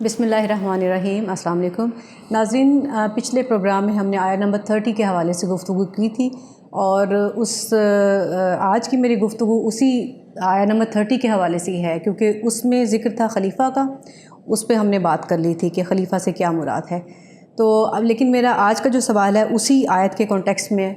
بسم اللہ الرحمن الرحیم۔ السلام علیکم ناظرین، پچھلے پروگرام میں ہم نے آیا نمبر 30 کے حوالے سے گفتگو کی تھی، اور آج کی میری گفتگو اسی آیا نمبر 30 کے حوالے سے ہی ہے، کیونکہ اس میں ذکر تھا خلیفہ کا، اس پہ ہم نے بات کر لی تھی کہ خلیفہ سے کیا مراد ہے۔ تو اب لیکن میرا آج کا جو سوال ہے اسی آیت کے کانٹیکسٹ میں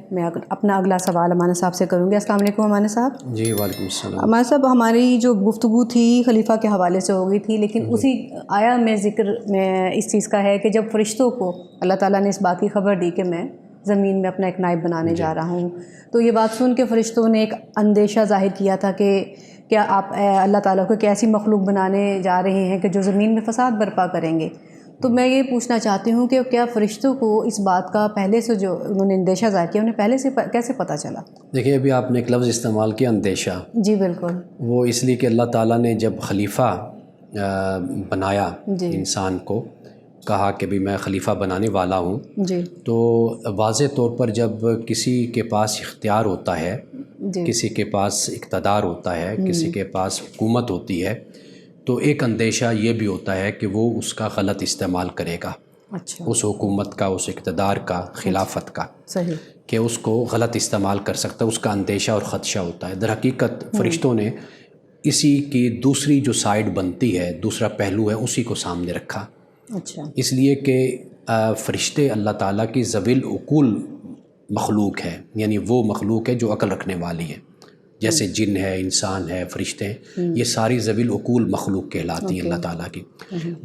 اپنا اگلا سوال امانہ صاحب سے کروں گی۔ السلام علیکم امانہ صاحب۔ جی وعلیکم السلام۔ امانہ صاحب، ہماری جو گفتگو تھی خلیفہ کے حوالے سے ہو گئی تھی، لیکن اسی آیا میں ذکر میں اس چیز کا ہے کہ جب فرشتوں کو اللہ تعالیٰ نے اس بات کی خبر دی کہ میں زمین میں اپنا ایک نائب بنانے جا رہا ہوں، تو یہ بات سن کے فرشتوں نے ایک اندیشہ ظاہر کیا تھا کہ کیا آپ اللہ تعالیٰ کو ایک ایسی مخلوق بنانے جا رہے ہیں کہ جو زمین میں فساد برپا کریں گے۔ تو میں یہ پوچھنا چاہتی ہوں کہ کیا فرشتوں کو اس بات کا پہلے سے جو انہوں نے اندیشہ ظاہر کیا، انہیں پہلے سے کیسے پتہ چلا؟ دیکھیے، ابھی آپ نے ایک لفظ استعمال کیا اندیشہ۔ جی بالکل۔ وہ اس لیے کہ اللہ تعالیٰ نے جب خلیفہ بنایا جی انسان کو، کہا کہ بھی میں خلیفہ بنانے والا ہوں، جی تو واضح طور پر جب کسی کے پاس اختیار ہوتا ہے، جی کسی کے پاس اقتدار ہوتا ہے، کسی کے پاس حکومت ہوتی ہے، تو ایک اندیشہ یہ بھی ہوتا ہے کہ وہ اس کا غلط استعمال کرے گا، اچھا اس حکومت کا، اس اقتدار کا، خلافت کا، صحیح۔ کہ اس کو غلط استعمال کر سکتا ہے، اس کا اندیشہ اور خدشہ ہوتا ہے۔ در حقیقت فرشتوں نے اسی کی دوسری جو سائیڈ بنتی ہے، دوسرا پہلو ہے، اسی کو سامنے رکھا، اچھا اس لیے کہ فرشتے اللہ تعالیٰ کی ذوی العقول مخلوق ہے، یعنی وہ مخلوق ہے جو عقل رکھنے والی ہے، جیسے جن ہے، انسان ہے، فرشتے ہیں، یہ ساری ذوی العقول مخلوق کہلاتی ہیں اللہ تعالیٰ کی۔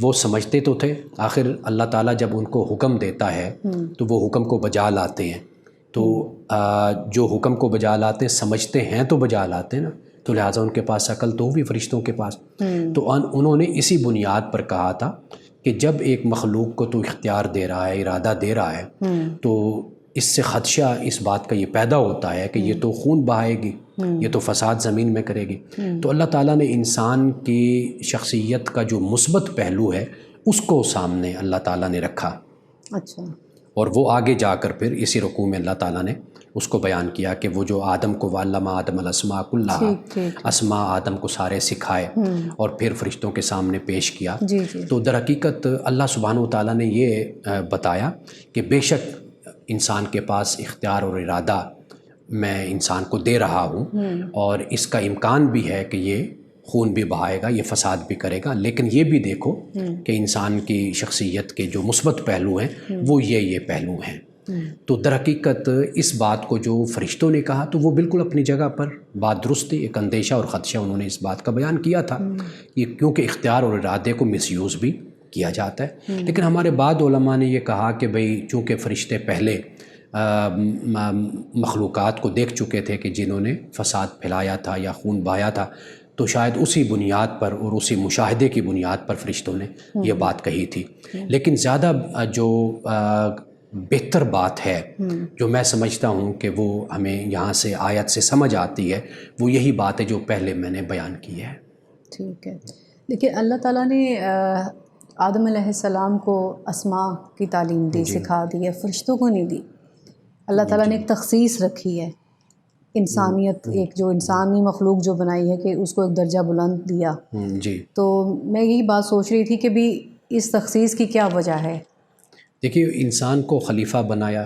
وہ سمجھتے تو تھے، آخر اللہ تعالیٰ جب ان کو حکم دیتا ہے تو وہ حکم کو بجا لاتے ہیں، تو جو حکم کو بجا لاتے ہیں سمجھتے ہیں تو بجا لاتے ہیں نا، تو لہٰذا ان کے پاس عقل تو ہوئی فرشتوں کے پاس۔ تو انہوں نے اسی بنیاد پر کہا تھا کہ جب ایک مخلوق کو تو اختیار دے رہا ہے، ارادہ دے رہا ہے، تو اس سے خدشہ اس بات کا یہ پیدا ہوتا ہے کہ یہ تو خون بہائے گی، یہ تو فساد زمین میں کرے گی۔ تو اللہ تعالیٰ نے انسان کی شخصیت کا جو مثبت پہلو ہے اس کو سامنے اللہ تعالیٰ نے رکھا، اچھا اور وہ آگے جا کر پھر اسی رکوع میں اللہ تعالیٰ نے اس کو بیان کیا کہ وہ جو آدم کو وعلم آدم الاسماء کلھا، اسماء آدم کو سارے سکھائے اور پھر فرشتوں کے سامنے پیش کیا۔ جی جی تو در حقیقت اللہ سبحانہ و تعالیٰ نے یہ بتایا کہ بے شک انسان کے پاس اختیار اور ارادہ میں انسان کو دے رہا ہوں، اور اس کا امکان بھی ہے کہ یہ خون بھی بہائے گا، یہ فساد بھی کرے گا، لیکن یہ بھی دیکھو کہ انسان کی شخصیت کے جو مثبت پہلو ہیں وہ یہ پہلو ہیں۔ تو در حقیقت اس بات کو جو فرشتوں نے کہا تو وہ بالکل اپنی جگہ پر بات درست تھی، ایک اندیشہ اور خدشہ انہوں نے اس بات کا بیان کیا تھا، یہ کیونکہ اختیار اور ارادے کو مس یوز بھی کیا جاتا ہے۔ لیکن ہمارے بعد علماء نے یہ کہا کہ بھئی چونکہ فرشتے پہلے مخلوقات کو دیکھ چکے تھے کہ جنہوں نے فساد پھیلایا تھا یا خون بہایا تھا، تو شاید اسی بنیاد پر اور اسی مشاہدے کی بنیاد پر فرشتوں نے یہ بات کہی تھی۔ لیکن زیادہ جو بہتر بات ہے، جو میں سمجھتا ہوں کہ وہ ہمیں یہاں سے آیت سے سمجھ آتی ہے، وہ یہی بات ہے جو پہلے میں نے بیان کی ہے۔ ٹھیک ہے، لیکن اللہ تعالیٰ نے آدم علیہ السلام کو اسماء کی تعلیم دی، سکھا دی ہے، فرشتوں کو نہیں دی۔ اللہ تعالیٰ نے ایک تخصیص رکھی ہے، انسانیت، ایک جو انسانی مخلوق جو بنائی ہے کہ اس کو ایک درجہ بلند دیا۔ جی، تو میں یہی بات سوچ رہی تھی کہ بھی اس تخصیص کی کیا وجہ ہے؟ دیکھیے، انسان کو خلیفہ بنایا،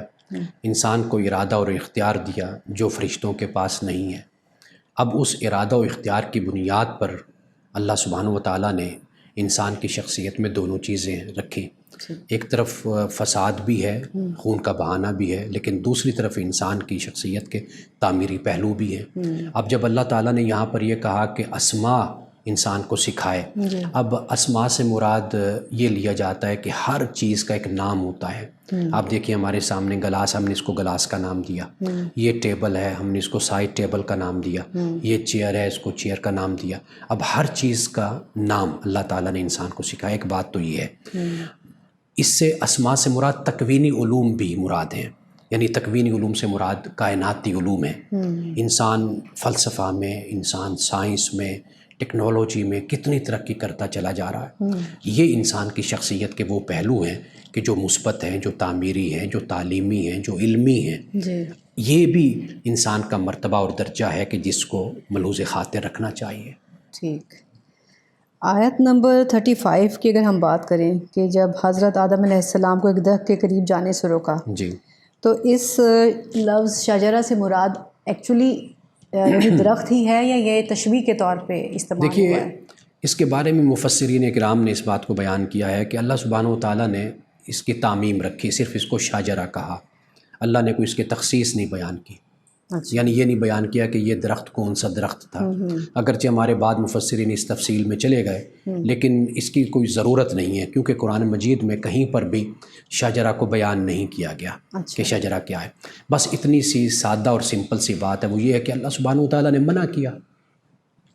انسان کو ارادہ اور اختیار دیا جو فرشتوں کے پاس نہیں ہے۔ اب اس ارادہ و اختیار کی بنیاد پر اللہ سبحانہ و تعالیٰ نے انسان کی شخصیت میں دونوں چیزیں رکھی، ایک طرف فساد بھی ہے، خون کا بہانا بھی ہے، لیکن دوسری طرف انسان کی شخصیت کے تعمیری پہلو بھی ہیں۔ اب جب اللہ تعالیٰ نے یہاں پر یہ کہا کہ اسماء انسان کو سکھائے، اب اسماء سے مراد یہ لیا جاتا ہے کہ ہر چیز کا ایک نام ہوتا ہے۔ آپ دیکھیے ہمارے سامنے گلاس، ہم نے اس کو گلاس کا نام دیا، یہ ٹیبل ہے، ہم نے اس کو سائڈ ٹیبل کا نام دیا، یہ چیئر ہے، اس کو چیئر کا نام دیا۔ اب ہر چیز کا نام اللہ تعالیٰ نے انسان کو سکھایا۔ ایک بات تو یہ ہے، اس سے اسماء سے مراد تکوینی علوم بھی مراد ہیں، یعنی تکوینی علوم سے مراد کائناتی علوم ہیں۔ انسان فلسفہ میں، انسان سائنس میں، ٹیکنالوجی میں کتنی ترقی کرتا چلا جا رہا ہے۔ یہ انسان کی شخصیت کے وہ پہلو ہیں کہ جو مثبت ہیں، جو تعمیری ہیں، جو تعلیمی ہیں، جو علمی ہیں۔ یہ بھی انسان کا مرتبہ اور درجہ ہے کہ جس کو ملحوظ خاطر رکھنا چاہیے۔ ٹھیک، آیت نمبر 35 کی اگر ہم بات کریں کہ جب حضرت آدم علیہ السلام کو ایک درخت کے قریب جانے سے روکا، جی تو اس لفظ شجرہ سے مراد ایکچولی یعنی درخت ہی ہے یا یہ تشبیہ کے طور پہ استعمال ہوا دیکھیے، ہے؟ اس کے بارے میں مفسرین کرام نے اس بات کو بیان کیا ہے کہ اللہ سبحانہ و تعالیٰ نے اس کی تعمیم رکھی، صرف اس کو شاجرہ کہا، اللہ نے کوئی اس کی تخصیص نہیں بیان کی، اچھا، یعنی یہ نہیں بیان کیا کہ یہ درخت کون سا درخت تھا، اگرچہ ہمارے بعد مفسرین اس تفصیل میں چلے گئے، لیکن اس کی کوئی ضرورت نہیں ہے، کیونکہ قرآن مجید میں کہیں پر بھی شجرہ کو بیان نہیں کیا گیا کہ شجرہ کیا ہے۔ بس اتنی سی سادہ اور سمپل سی بات ہے، وہ یہ ہے کہ اللہ سبحانہ و تعالیٰ نے منع کیا،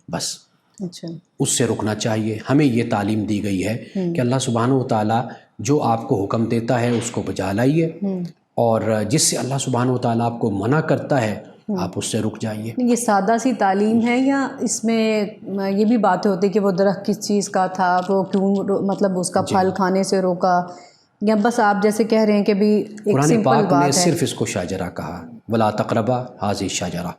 بس اچھا، اس سے رکنا چاہیے۔ ہمیں یہ تعلیم دی گئی ہے کہ اللہ سبحانہ و تعالیٰ جو آپ کو حکم دیتا ہے اس کو بجا لائیے، اور جس سے اللہ سبحانہ و تعالیٰ آپ کو منع کرتا ہے آپ اس سے رک جائیے۔ یہ سادہ سی تعلیم ہے یا اس میں یہ بھی باتیں ہوتی کہ وہ درخت کس چیز کا تھا، وہ کیوں مطلب اس کا پھل کھانے سے روکا، یا بس آپ جیسے کہہ رہے ہیں کہ بھی ایک قرآن سمپل پاک بات نے ہے؟ صرف اس کو شاجرہ کہا، ولا تقربا هذه الشجرہ۔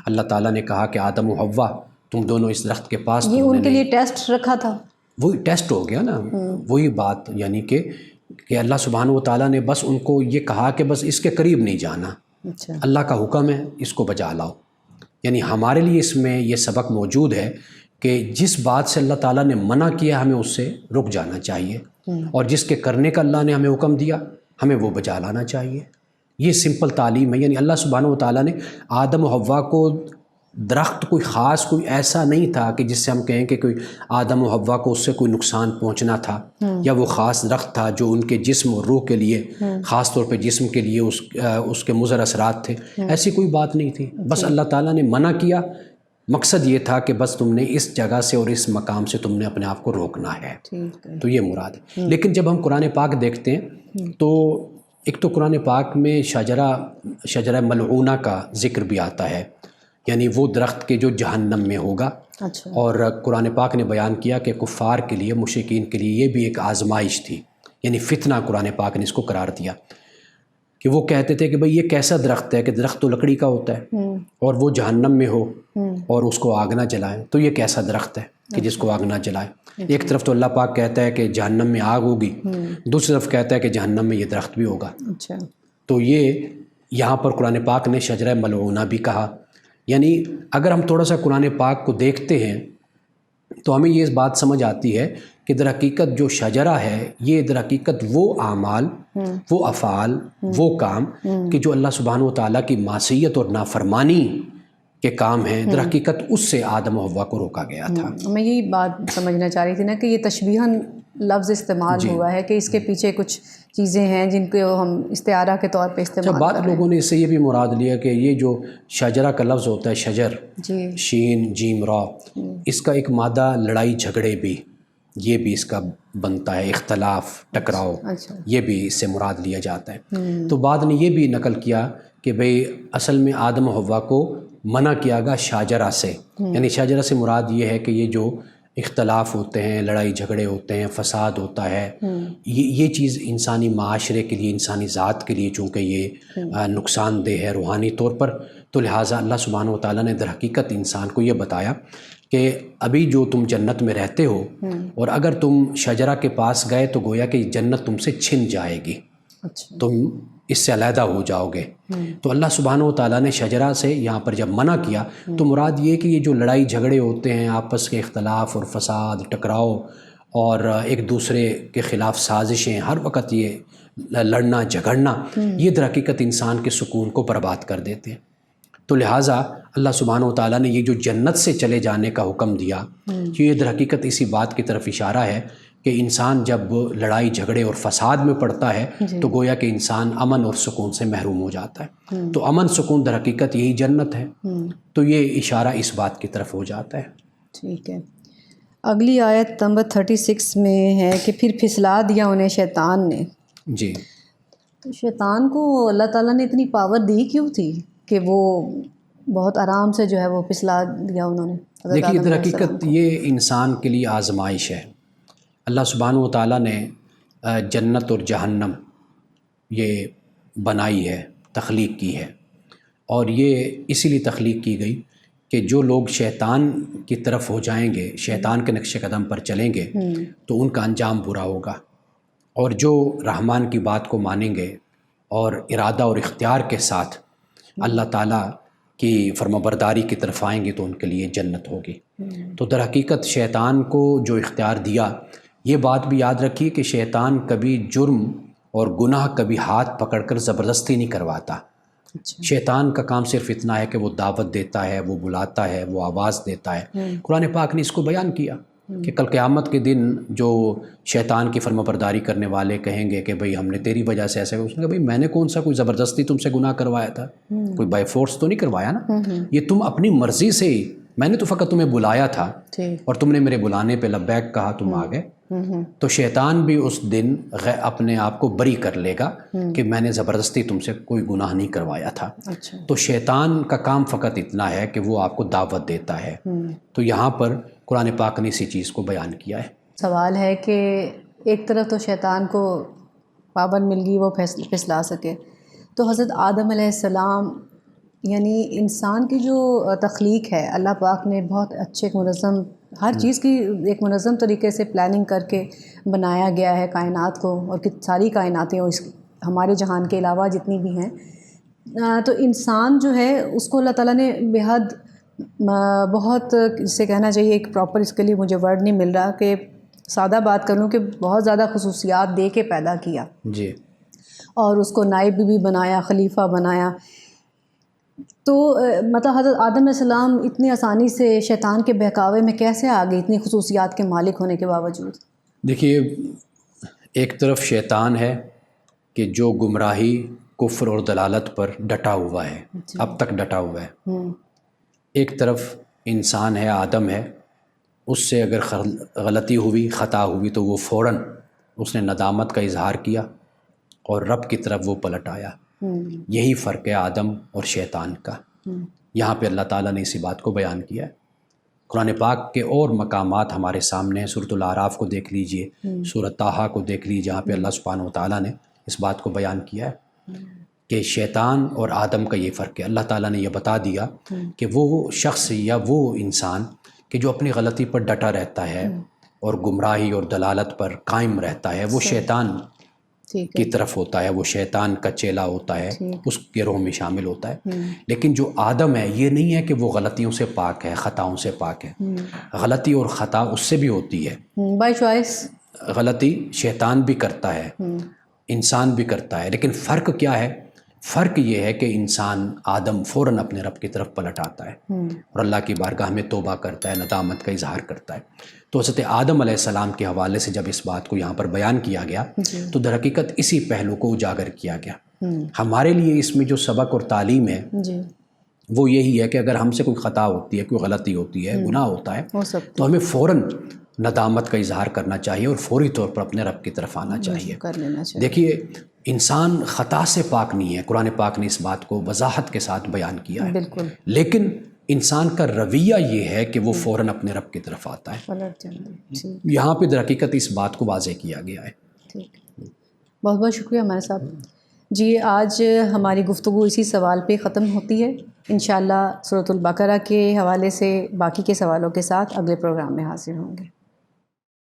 اللہ تعالیٰ نے کہا کہ آدم و حوا تم دونوں اس درخت کے پاس، یہ تم ان نے کے لیے نہیں، ٹیسٹ رکھا تھا؟ وہی ٹیسٹ ہو گیا نا، وہی بات، یعنی کہ اللہ سبحانہ و تعالیٰ نے بس ان کو یہ کہا کہ بس اس کے قریب نہیں جانا، اچھا، اللہ کا حکم ہے اس کو بجا لاؤ۔ یعنی ہمارے لیے اس میں یہ سبق موجود ہے کہ جس بات سے اللہ تعالیٰ نے منع کیا ہمیں اس سے رک جانا چاہیے، اور جس کے کرنے کا اللہ نے ہمیں حکم دیا ہمیں وہ بجا لانا چاہیے۔ یہ سمپل تعلیم ہے، یعنی اللہ سبحانہ و تعالیٰ نے آدم و حوا کو، درخت کوئی خاص کوئی ایسا نہیں تھا کہ جس سے ہم کہیں کہ کوئی آدم و حوا کو اس سے کوئی نقصان پہنچنا تھا، یا وہ خاص درخت تھا جو ان کے جسم اور روح کے لیے، خاص طور پہ جسم کے لیے اس کے مضر اثرات تھے، ایسی کوئی بات نہیں تھی۔ بس اللہ تعالیٰ نے منع کیا، مقصد یہ تھا کہ بس تم نے اس جگہ سے اور اس مقام سے تم نے اپنے آپ کو روکنا ہے، ٹھیک ہے، تو یہ مراد ہے۔ لیکن جب ہم قرآن پاک دیکھتے ہیں تو ایک تو قرآن پاک میں شجرہ ملعونہ کا ذکر بھی آتا ہے، یعنی وہ درخت کے جو جہنم میں ہوگا، اچھا، اور قرآن پاک نے بیان کیا کہ کفار کے لیے، مشرکین کے لیے یہ بھی ایک آزمائش تھی، یعنی فتنہ قرآن پاک نے اس کو قرار دیا کہ وہ کہتے تھے کہ بھئی یہ کیسا درخت ہے کہ درخت تو لکڑی کا ہوتا ہے اور وہ جہنم میں ہو اور اس کو آگ نہ جلائیں، تو یہ کیسا درخت ہے کہ جس کو آگ نہ جلائیں۔ ایک طرف تو اللہ پاک کہتا ہے کہ جہنم میں آگ ہوگی، دوسری طرف کہتا ہے کہ جہنم میں یہ درخت بھی ہوگا۔ اچھا، تو یہ یہاں پر قرآن پاک نے شجرہ ملعونہ بھی کہا۔ یعنی اگر ہم تھوڑا سا قرآن پاک کو دیکھتے ہیں تو ہمیں یہ بات سمجھ آتی ہے کہ در حقیقت جو شجرہ ہے یہ در حقیقت وہ اعمال، وہ افعال، وہ کام کہ جو اللہ سبحانہ و تعالیٰ کی معصیت اور نافرمانی کے کام ہیں، در حقیقت اس سے آدم و حوا کو روکا گیا تھا۔ میں یہی بات سمجھنا چاہ رہی تھی نا کہ یہ تشبیہاً لفظ استعمال ہوا ہے کہ اس کے پیچھے کچھ چیزیں ہیں جن کو ہم استعارہ کے طور پہ استعمال بعض کر رہے ہیں۔ لوگوں نے اس سے یہ بھی مراد لیا کہ یہ جو شجرہ کا لفظ ہوتا ہے، شجر، جی، شین جیم را، اس کا ایک مادہ لڑائی جھگڑے بھی، یہ بھی اس کا بنتا ہے، اختلاف، ٹکراؤ، اچھا، یہ بھی اس سے مراد لیا جاتا ہے۔ تو بعد نے یہ بھی نقل کیا کہ بھئی اصل میں آدم و حوا کو منع کیا گیا شاجرہ سے، یعنی شاجرہ سے مراد یہ ہے کہ یہ جو اختلاف ہوتے ہیں، لڑائی جھگڑے ہوتے ہیں، فساد ہوتا ہے، یہ چیز انسانی معاشرے کے لیے، انسانی ذات کے لیے چونکہ یہ نقصان دہ ہے روحانی طور پر، تو لہٰذا اللہ سبحانہ و تعالیٰ نے در حقیقت انسان کو یہ بتایا کہ ابھی جو تم جنت میں رہتے ہو اور اگر تم شجرہ کے پاس گئے تو گویا کہ جنت تم سے چھن جائے گی، اچھا، تم اس سے علیحدہ ہو جاؤ گے۔ تو اللہ سبحانہ و تعالیٰ نے شجرہ سے یہاں پر جب منع کیا تو مراد یہ کہ یہ جو لڑائی جھگڑے ہوتے ہیں، آپس کے اختلاف اور فساد، ٹکراؤ اور ایک دوسرے کے خلاف سازشیں، ہر وقت یہ لڑنا جھگڑنا، یہ در حقیقت انسان کے سکون کو برباد کر دیتے ہیں۔ تو لہٰذا اللہ سبحانہ و تعالیٰ نے یہ جو جنت سے چلے جانے کا حکم دیا، یہ در حقیقت اسی بات کی طرف اشارہ ہے کہ انسان جب لڑائی جھگڑے اور فساد میں پڑتا ہے تو گویا کہ انسان امن اور سکون سے محروم ہو جاتا ہے، تو امن سکون در حقیقت یہی جنت ہے، تو یہ اشارہ اس بات کی طرف ہو جاتا ہے۔ ٹھیک ہے۔ اگلی آیت نمبر 36 میں ہے کہ پھر پھسلا دیا انہیں شیطان نے۔ جی، تو شیطان کو اللہ تعالیٰ نے اتنی پاور دی کیوں تھی کہ وہ بہت آرام سے جو ہے وہ پھسلا دیا انہوں نے؟ دیکھیے در حقیقت یہ انسان کے لیے آزمائش ہے۔ اللہ سبحانہ و تعالیٰ نے جنت اور جہنم یہ بنائی ہے، تخلیق کی ہے، اور یہ اسی لیے تخلیق کی گئی کہ جو لوگ شیطان کی طرف ہو جائیں گے، شیطان کے نقش قدم پر چلیں گے تو ان کا انجام برا ہوگا، اور جو رحمان کی بات کو مانیں گے اور ارادہ اور اختیار کے ساتھ اللہ تعالیٰ کی فرمانبرداری کی طرف آئیں گے تو ان کے لیے جنت ہوگی۔ تو در حقیقت شیطان کو جو اختیار دیا، یہ بات بھی یاد رکھیے کہ شیطان کبھی جرم اور گناہ کبھی ہاتھ پکڑ کر زبردستی نہیں کرواتا۔ شیطان کا کام صرف اتنا ہے کہ وہ دعوت دیتا ہے، وہ بلاتا ہے، وہ آواز دیتا ہے۔ قرآن پاک نے اس کو بیان کیا کہ کل قیامت کے دن جو شیطان کی فرمانبرداری کرنے والے کہیں گے کہ بھئی ہم نے تیری وجہ سے ایسے، اس نے کہا بھئی میں نے کون سا کوئی زبردستی تم سے گناہ کروایا تھا، کوئی بائی فورس تو نہیں کروایا نا، یہ تم اپنی مرضی سے ہی، میں نے تو فقط تمہیں بلایا تھا اور تم نے میرے بلانے پہ لبیک کہا، تم آ گئے۔ تو شیطان بھی اس دن اپنے آپ کو بری کر لے گا کہ میں نے زبردستی تم سے کوئی گناہ نہیں کروایا تھا۔ تو شیطان کا کام فقط اتنا ہے کہ وہ آپ کو دعوت دیتا ہے۔ تو یہاں پر قرآن پاک نے اسی چیز کو بیان کیا ہے۔ سوال ہے کہ ایک طرف تو شیطان کو پاور مل گئی وہ پھسلا سکے، تو حضرت آدم علیہ السلام یعنی انسان کی جو تخلیق ہے، اللہ پاک نے بہت اچھے منظم، ہر چیز کی ایک منظم طریقے سے پلاننگ کر کے بنایا گیا ہے کائنات کو، اور ساری کائناتیں اور ہمارے جہان کے علاوہ جتنی بھی ہیں، تو انسان جو ہے اس کو اللہ تعالیٰ نے بہت اسے کہنا چاہیے ایک پراپر، اس کے لیے مجھے ورڈ نہیں مل رہا کہ سادہ بات کروں کہ بہت زیادہ خصوصیات دے کے پیدا کیا جی، اور اس کو نائب بھی بنایا، خلیفہ بنایا۔ تو مطلب حضرت آدم علیہ السلام اتنی آسانی سے شیطان کے بہکاوے میں کیسے آ گئی اتنی خصوصیات کے مالک ہونے کے باوجود؟ دیکھیے، ایک طرف شیطان ہے کہ جو گمراہی، کفر اور دلالت پر ڈٹا ہوا ہے، اب تک ڈٹا ہوا ہے۔ ایک طرف انسان ہے، آدم ہے، اس سے اگر غلطی ہوئی، خطا ہوئی تو وہ فوراً اس نے ندامت کا اظہار کیا اور رب کی طرف وہ پلٹ آیا۔ یہی فرق ہے آدم اور شیطان کا۔ یہاں پہ اللہ تعالیٰ نے اسی بات کو بیان کیا ہے۔ قرآن پاک کے اور مقامات ہمارے سامنے ہیں، سورۃ الاعراف کو دیکھ لیجئے، سورۃ طٰہٰ کو دیکھ لیجئے، جہاں پہ اللہ سبحانہ وتعالیٰ نے اس بات کو بیان کیا ہے کہ شیطان اور آدم کا یہ فرق ہے۔ اللہ تعالیٰ نے یہ بتا دیا کہ وہ شخص یا وہ انسان کہ جو اپنی غلطی پر ڈٹا رہتا ہے اور گمراہی اور دلالت پر قائم رہتا ہے، وہ شیطان کی طرف ہوتا ہے، وہ شیطان کا چیلا ہوتا ہے، اس گروہ میں شامل ہوتا ہے۔ لیکن جو آدم ہے، یہ نہیں ہے کہ وہ غلطیوں سے پاک ہے، خطاؤں سے پاک ہے۔ غلطی اور خطا اس سے بھی ہوتی ہے، بائی چوائس۔ غلطی شیطان بھی کرتا ہے، انسان بھی کرتا ہے، لیکن فرق کیا ہے؟ فرق یہ ہے کہ انسان آدم فوراً اپنے رب کی طرف پلٹ آتا ہے اور اللہ کی بارگاہ میں توبہ کرتا ہے، ندامت کا اظہار کرتا ہے۔ تو حضرت آدم علیہ السلام کے حوالے سے جب اس بات کو یہاں پر بیان کیا گیا تو در حقیقت اسی پہلو کو اجاگر کیا گیا۔ ہمارے لیے اس میں جو سبق اور تعلیم ہے وہ یہی ہے کہ اگر ہم سے کوئی خطا ہوتی ہے، کوئی غلطی ہوتی ہے، گناہ ہوتا ہے، تو ہمیں فوراً ندامت کا اظہار کرنا چاہیے اور فوری طور پر اپنے رب کی طرف آنا چاہیے۔ دیکھیے، انسان خطا سے پاک نہیں ہے، قرآن پاک نے اس بات کو وضاحت کے ساتھ بیان کیا ہے، لیکن انسان کا رویہ یہ ہے کہ وہ فوراً اپنے رب کی طرف آتا ہے۔ یہاں پہ در حقیقت اس بات کو واضح کیا گیا ہے۔ بہت بہت شکریہ ہمارے صاحب جی۔ آج ہماری گفتگو اسی سوال پہ ختم ہوتی ہے۔ انشاءاللہ سورۃ البقرہ کے حوالے سے باقی کے سوالوں کے ساتھ اگلے پروگرام میں حاضر ہوں گے۔